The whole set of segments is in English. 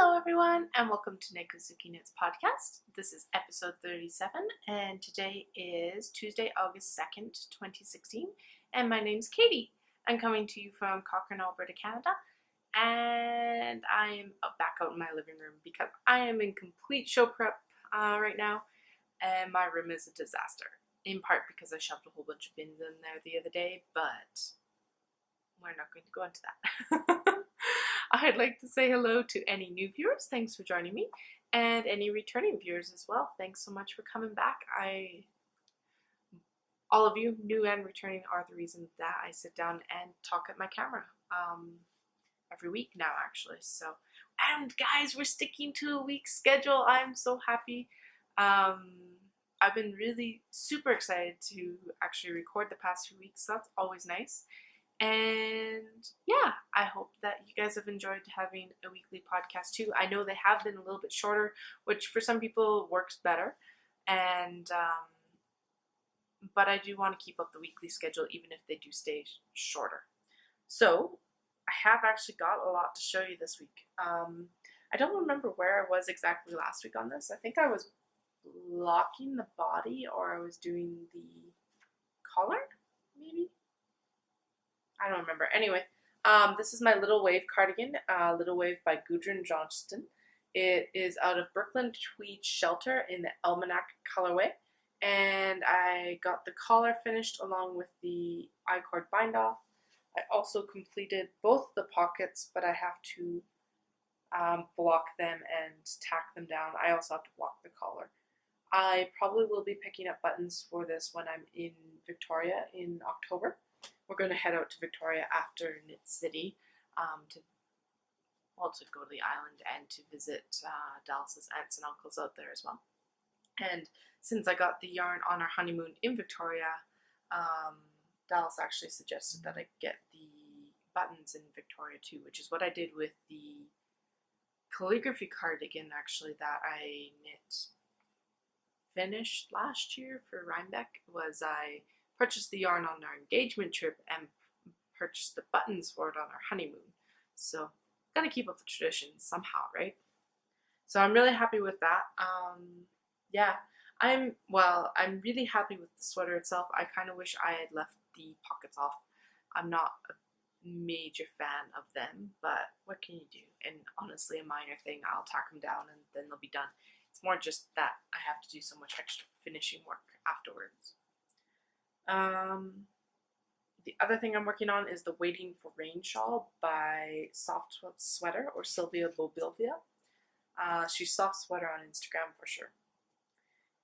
Hello everyone and welcome to Nekozuki Knits podcast. This is episode 37 and today is Tuesday, August 2nd, 2016 and my name's Katie. I'm coming to you from Cochrane, Alberta, Canada, and I'm back out in my living room because I am in complete show prep right now and my room is a disaster. In part because I shoved a whole bunch of bins in there the other day, but we're not going to go into that. I'd like to say hello to any new viewers. Thanks for joining me. And any returning viewers as well. Thanks so much for coming back. All of you, new and returning, are the reason that I sit down and talk at my camera every week now, actually. So, and guys, we're sticking to a week's schedule. I'm so happy. I've been really super excited to actually record the past few weeks. So that's always nice. And yeah, I hope that you guys have enjoyed having a weekly podcast too. I know they have been a little bit shorter, which for some people works better. And but I do want to keep up the weekly schedule even if they do stay shorter. So I have actually got a lot to show you this week. I don't remember where I was exactly last week on this. I think I was blocking the body or I was doing the collar, maybe? I don't remember. Anyway, this is my Little Wave cardigan, Little Wave by Gudrun Johnston. It is out of Brooklyn Tweed Shelter in the Almanac colorway. And I got the collar finished along with the I-cord bind off. I also completed both the pockets, but I have to block them and tack them down. I also have to block the collar. I probably will be picking up buttons for this when I'm in Victoria in October. We're going to head out to Victoria after Knit City to go to the island and to visit Dallas's aunts and uncles out there as well. And since I got the yarn on our honeymoon in Victoria, Dallas actually suggested that I get the buttons in Victoria too, which is what I did with the calligraphy cardigan actually that I finished last year for Rhinebeck. Was I purchased the yarn on our engagement trip and purchased the buttons for it on our honeymoon. So, gotta keep up the tradition somehow, right? So I'm really happy with that. Yeah, I'm really happy with the sweater itself. I kind of wish I had left the pockets off. I'm not a major fan of them, but what can you do? And honestly, a minor thing, I'll tack them down and then they'll be done. It's more just that I have to do so much extra finishing work afterwards. The other thing I'm working on is the Waiting for Rain shawl by Soft Sweater or Sylvia Bobilvia. She's Soft Sweater on Instagram for sure.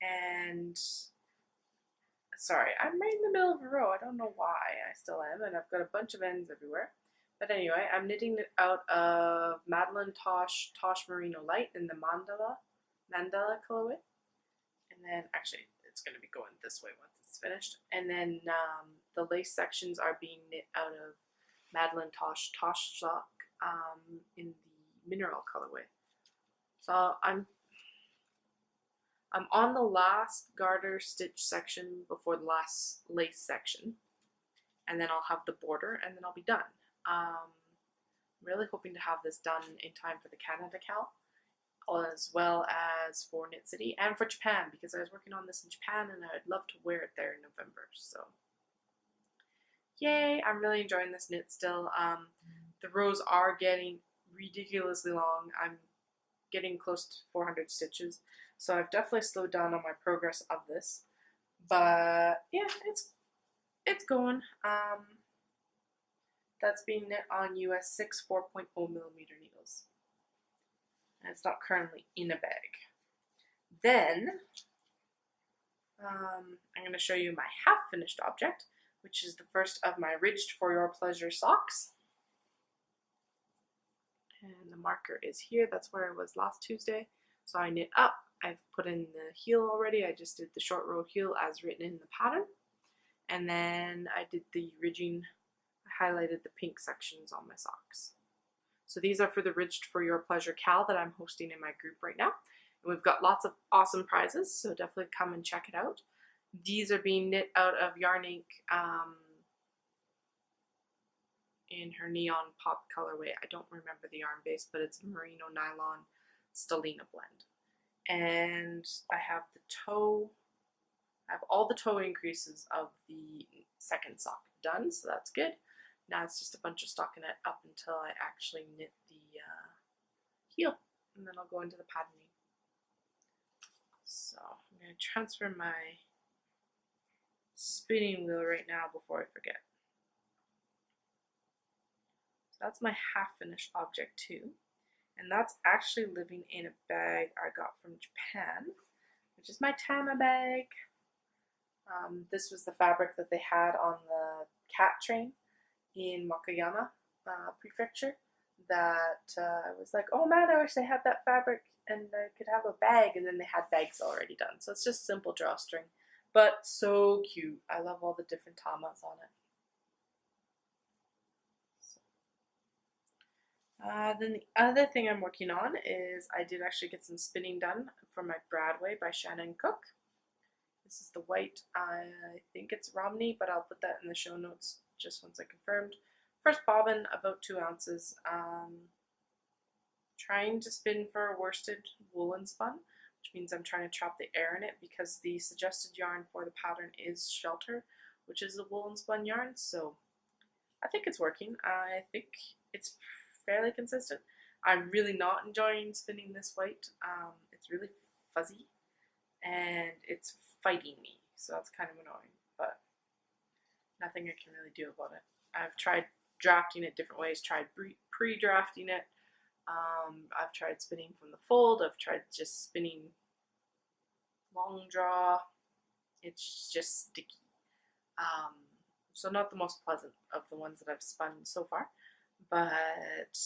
And sorry, I'm right in the middle of a row. I don't know why I still am, and I've got a bunch of ends everywhere. But anyway, I'm knitting it out of Madeline Tosh Merino Light in the Mandala colorway. And then actually it's going to be going this way once it's finished. And then the lace sections are being knit out of Madeline Tosh Sock in the mineral colorway. So I'm on the last garter stitch section before the last lace section, and then I'll have the border, and then I'll be done. I'm really hoping to have this done in time for the Canada KAL, as well as for Knit City and for Japan, because I was working on this in Japan and I'd love to wear it there in November. So yay, I'm really enjoying this knit still. The rows are getting ridiculously long. I'm getting close to 400 stitches, so I've definitely slowed down on my progress of this, but yeah, it's going. That's being knit on US 6 4.0 millimeter needles. And it's not currently in a bag. Then, I'm going to show you my half-finished object, which is the first of my Ridged for Your Pleasure socks. And the marker is here. That's where I was last Tuesday. So I knit up. I've put in the heel already. I just did the short row heel as written in the pattern. And then I did the ridging. I highlighted the pink sections on my socks. So these are for the Ridged for Your Pleasure KAL that I'm hosting in my group right now. And we've got lots of awesome prizes, so definitely come and check it out. These are being knit out of Yarn Ink in her neon pop colorway. I don't remember the yarn base, but it's merino nylon stellina blend. And I have the toe, I have all the toe increases of the second sock done, so that's good. Now it's just a bunch of stockinette up until I actually knit the heel, and then I'll go into the patterning. So I'm going to transfer my spinning wheel right now before I forget. So that's my half-finished object too. And that's actually living in a bag I got from Japan, which is my Tama bag. This was the fabric that they had on the cat train in Wakayama Prefecture. That I was like, oh man, I wish they had that fabric and I could have a bag, and then they had bags already done. So it's just simple drawstring, but so cute. I love all the different tamas on it. Then the other thing I'm working on is I did actually get some spinning done for my Bradway by Shannon Cook. This is the white, I think it's Romney, but I'll put that in the show notes just once I confirmed. First bobbin, about 2 ounces. Trying to spin for a worsted woolen spun, which means I'm trying to trap the air in it because the suggested yarn for the pattern is Shelter, which is a woolen spun yarn. So I think it's working. I think it's fairly consistent. I'm really not enjoying spinning this white. It's really fuzzy and it's fighting me, so that's kind of annoying, but nothing I can really do about it. I've tried drafting it different ways, tried pre-drafting it. I've tried spinning from the fold. I've tried just spinning long draw. It's just sticky. So not the most pleasant of the ones that I've spun so far, but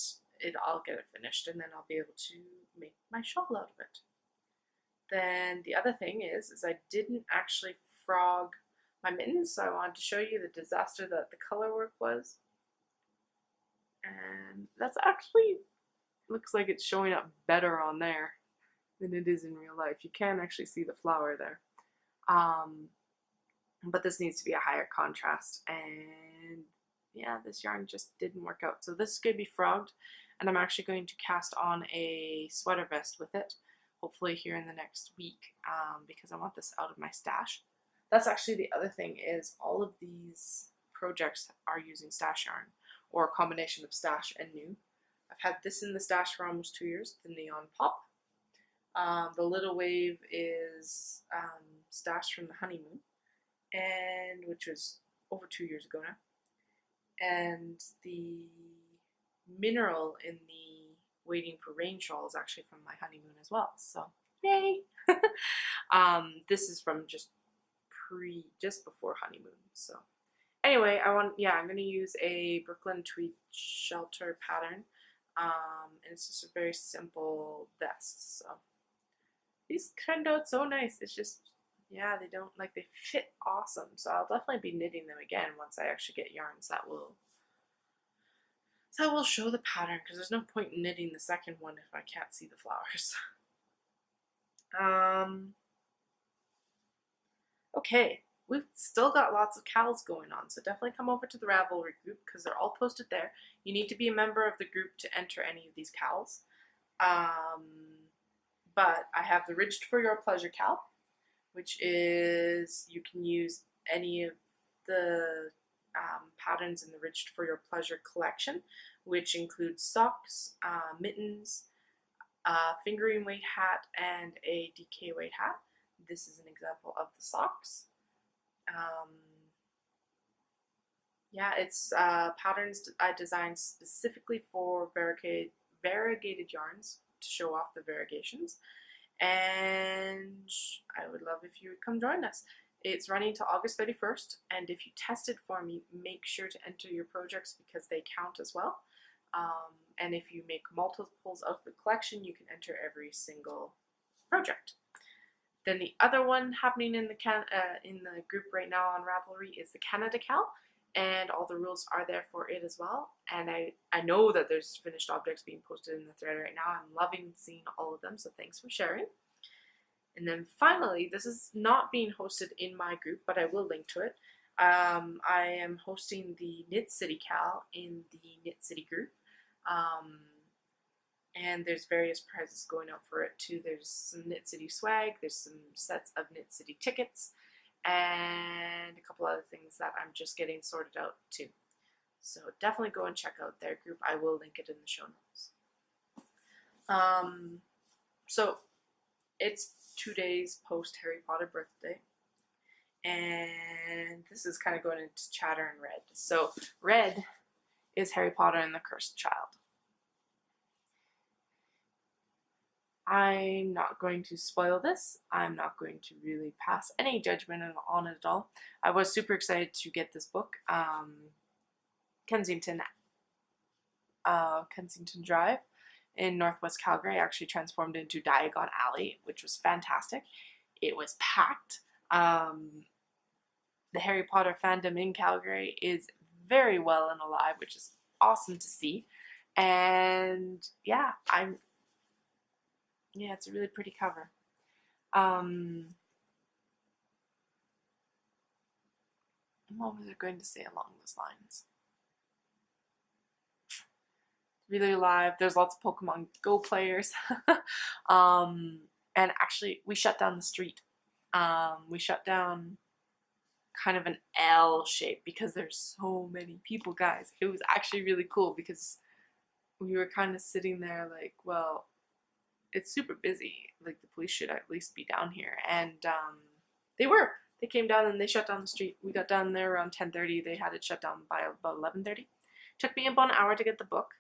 I'll get it finished and then I'll be able to make my shawl out of it. Then the other thing is I didn't actually frog my mittens, so I wanted to show you the disaster that the color work was. And that's actually, looks like it's showing up better on there than it is in real life. You can actually see the flower there. But this needs to be a higher contrast, and yeah, this yarn just didn't work out. So this is going to be frogged, and I'm actually going to cast on a sweater vest with it, hopefully here in the next week, because I want this out of my stash. That's actually the other thing, is all of these projects are using stash yarn, or a combination of stash and new. I've had this in the stash for almost 2 years, the Neon Pop. The Little Wave is stashed from the Honeymoon, and which was over 2 years ago now. And the Mineral in the Waiting for Rain shawl is actually from my Honeymoon as well. So yay! This is from just before Honeymoon. So anyway, I'm going to use a Brooklyn Tweed Shelter pattern. And it's just a very simple vest. So these turned out so nice. It's just, yeah, they fit awesome. So I'll definitely be knitting them again once I actually get yarns that will show the pattern, because there's no point in knitting the second one if I can't see the flowers. Okay, we've still got lots of KALs going on, so definitely come over to the Ravelry group because they're all posted there. You need to be a member of the group to enter any of these KALs. But I have the Ridged for Your Pleasure KAL, which is, you can use any of the patterns in the Ridged for Your Pleasure collection, which includes socks, mittens, fingering weight hat, and a DK weight hat. This is an example of the socks. Yeah, it's patterns I designed specifically for variegated yarns to show off the variegations. And I would love if you would come join us. It's running to August 31st, and if you tested for me, make sure to enter your projects because they count as well. And if you make multiples of the collection, you can enter every single project. Then the other one happening in the group right now on Ravelry is the Canada KAL, and all the rules are there for it as well. And I know that there's finished objects being posted in the thread right now. I'm loving seeing all of them, so thanks for sharing. And then finally, this is not being hosted in my group, but I will link to it. I am hosting the Knit City KAL in the Knit City group. And there's various prizes going out for it too. There's some Knit City swag, there's some sets of Knit City tickets, and a couple other things that I'm just getting sorted out too. So definitely go and check out their group. I will link it in the show notes. So it's 2 days post Harry Potter birthday, and this is kind of going into chatter and red. So red is Harry Potter and the Cursed Child. I'm not going to spoil this. I'm not going to really pass any judgment on it at all. I was super excited to get this book. Kensington Drive in Northwest Calgary actually transformed into Diagon Alley, which was fantastic. It was packed. The Harry Potter fandom in Calgary is very well and alive, which is awesome to see. And yeah, it's a really pretty cover. What was I going to say along those lines? Really alive. There's lots of Pokemon Go players. And actually, we shut down the street. We shut down kind of an L shape because there's so many people, guys. It was actually really cool because we were kind of sitting there like, well, it's super busy. Like, the police should at least be down here. And they were. They came down and they shut down the street. We got down there around 10:30. They had it shut down by about 11:30. Took me about an hour to get the book.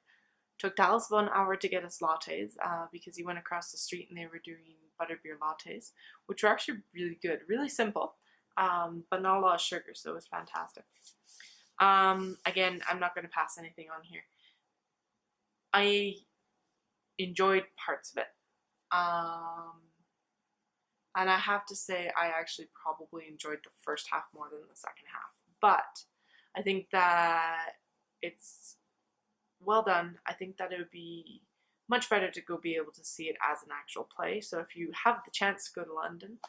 Took Dallas about an hour to get us lattes because he went across the street and they were doing butterbeer lattes, which were actually really good. Really simple, but not a lot of sugar, so it was fantastic. Again, I'm not going to pass anything on here. I enjoyed parts of it. And I have to say I actually probably enjoyed the first half more than the second half. But I think that it's well done. I think that it would be much better to go be able to see it as an actual play. So if you have the chance to go to London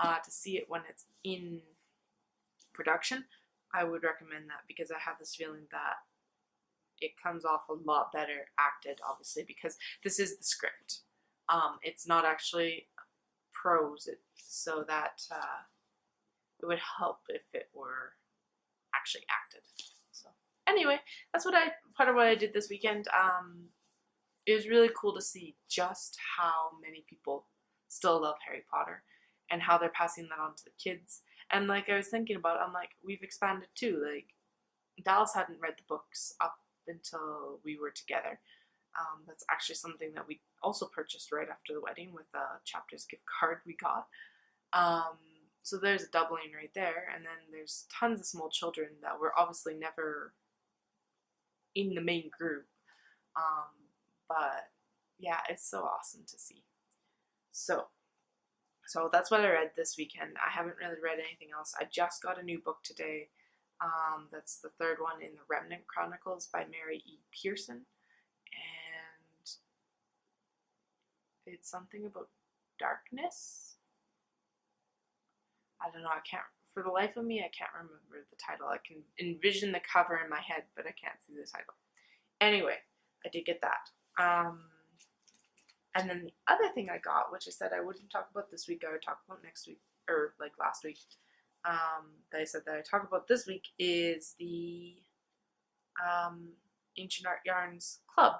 to see it when it's in production, I would recommend that because I have this feeling that it comes off a lot better acted, obviously, because this is the script. It's not actually prose, so that it would help if it were actually acted. So anyway, that's part of what I did this weekend. It was really cool to see just how many people still love Harry Potter and how they're passing that on to the kids. And like I was thinking about, I'm like, we've expanded too. Like, Dallas hadn't read the books up until we were together. That's actually something that we also purchased right after the wedding with the Chapters gift card we got. So there's a doubling right there, and then there's tons of small children that were obviously never in the main group. But yeah, it's so awesome to see. So that's what I read this weekend. I haven't really read anything else. I just got a new book today. That's the third one in the Remnant Chronicles by Mary E. Pearson. And it's something about darkness. I don't know, for the life of me, I can't remember the title. I can envision the cover in my head, but I can't see the title. Anyway, I did get that. And then the other thing I got, which I said I wouldn't talk about this week, I would talk about next week, or like last week, that I said that I talk about this week, is the Ancient Art Yarns Club,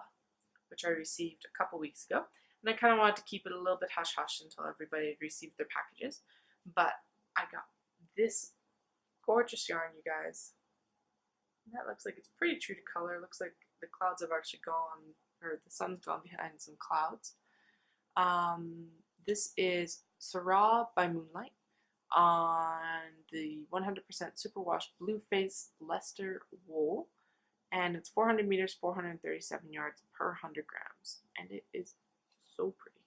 which I received a couple weeks ago. And I kind of wanted to keep it a little bit hush-hush until everybody had received their packages. But I got this gorgeous yarn, you guys. And that looks like it's pretty true to color. It looks like the clouds have actually gone, or the sun's gone behind some clouds. This is Sarah by Moonlight on the 100% superwash blue face Leicester wool. And it's 400 meters, 437 yards per 100 grams. And it is so pretty.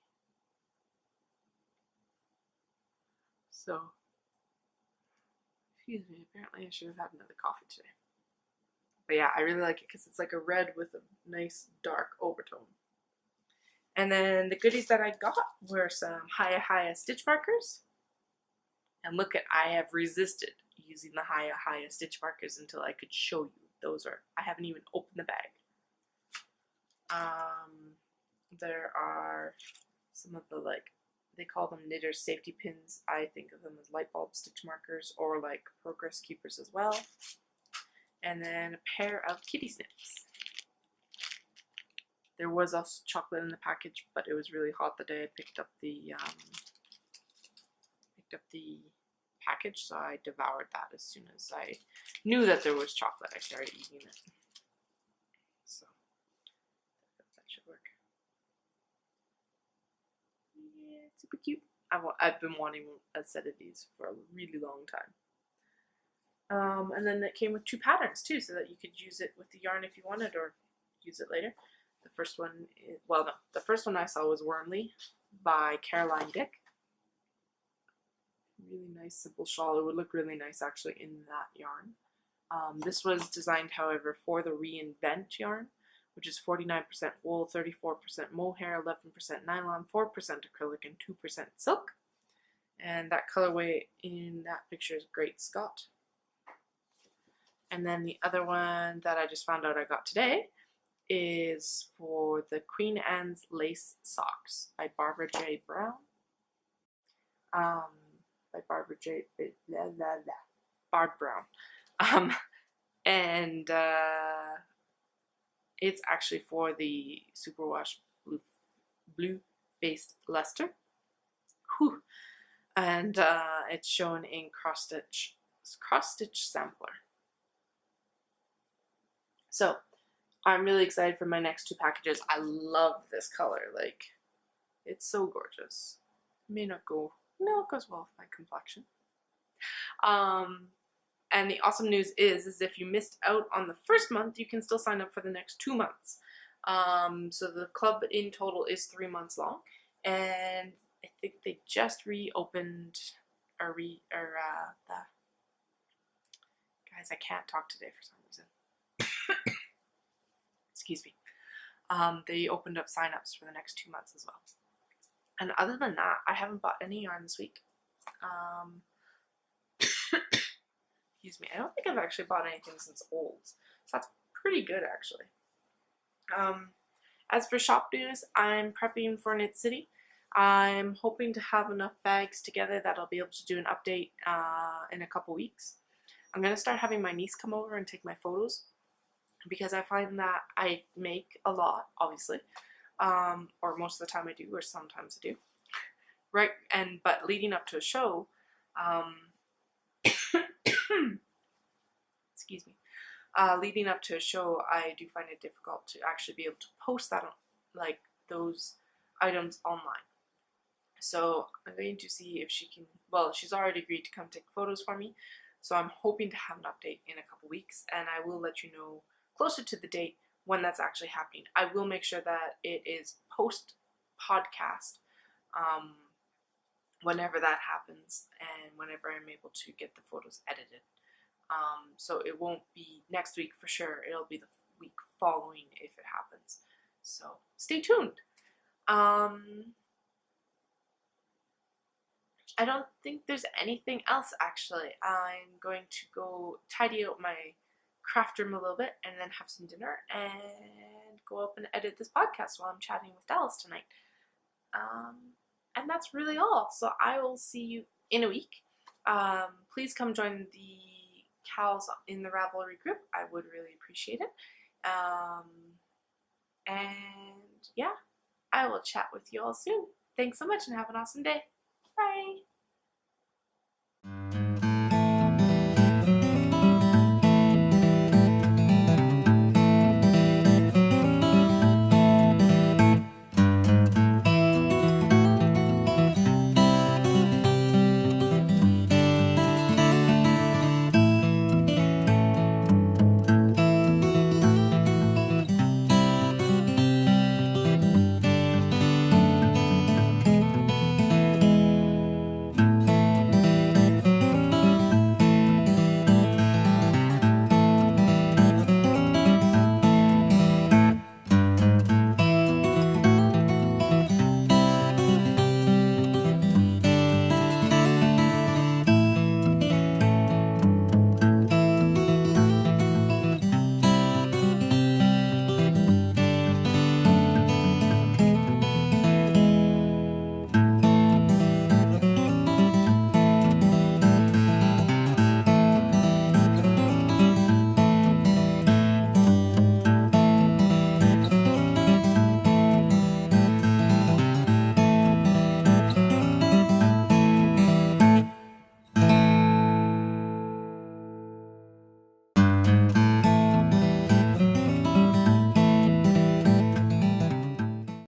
So, excuse me, apparently I should have had another coffee today. But yeah, I really like it because it's like a red with a nice dark overtone. And then the goodies that I got were some Hiya Hiya stitch markers. And look at, I have resisted using the Haya stitch markers until I could show you. Those are, I haven't even opened the bag. There are some of the, like, they call them knitter safety pins. I think of them as light bulb stitch markers or like progress keepers as well. And then a pair of kitty snips. There was also chocolate in the package, but it was really hot the day I picked up the package, so I devoured that as soon as I knew that there was chocolate. I started eating it. So that should work. Yeah, super cute. I've been wanting a set of these for a really long time. And then it came with 2 patterns too, so that you could use it with the yarn if you wanted, or use it later. The first one is, well, no, the first one I saw was Wormly by Caroline Dick. Really nice simple shawl. It would look really nice actually in that yarn. This was designed, however, for the Reinvent yarn, which is 49% wool, 34% mohair, 11% nylon, 4% acrylic, and 2% silk. And that colorway in that picture is Great Scott. And then the other one that I just found out I got today is for the Queen Anne's Lace Socks by Barbara J. Brown. By Barbara J. Barb Brown. And it's actually for the Superwash Blue Faced Luster. Whew. And it's shown in cross stitch sampler. So I'm really excited for my next 2 packages. I love this color. Like, it's so gorgeous. It may not go, no, it goes well with my complexion. And the awesome news is if you missed out on the first month, you can still sign up for the next 2 months. So the club in total is 3 months long, and I think they just reopened, guys, I can't talk today for some reason. Excuse me. They opened up signups for the next 2 months as well. And other than that, I haven't bought any yarn this week. Excuse me. I don't think I've actually bought anything since Olds, so that's pretty good actually. As for shop news, I'm prepping for Knit City. I'm hoping to have enough bags together that I'll be able to do an update in a couple weeks. I'm going to start having my niece come over and take my photos, because I find that I make a lot, obviously, or most of the time I do, or sometimes I do, right? But leading up to a show, excuse me, leading up to a show, I do find it difficult to actually be able to post that, like those items online. So I'm going to see if she can, well, she's already agreed to come take photos for me, so I'm hoping to have an update in a couple weeks, and I will let you know closer to the date when that's actually happening. I will make sure that it is post-podcast whenever that happens, and whenever I'm able to get the photos edited. So it won't be next week for sure. It'll be the week following if it happens. So stay tuned. I don't think there's anything else actually. I'm going to go tidy out my craft room a little bit and then have some dinner and go up and edit this podcast while I'm chatting with Dallas tonight. And that's really all. So I will see you in a week. Please come join the KALs in the Ravelry group. I would really appreciate it. And yeah, I will chat with you all soon. Thanks so much and have an awesome day. Bye.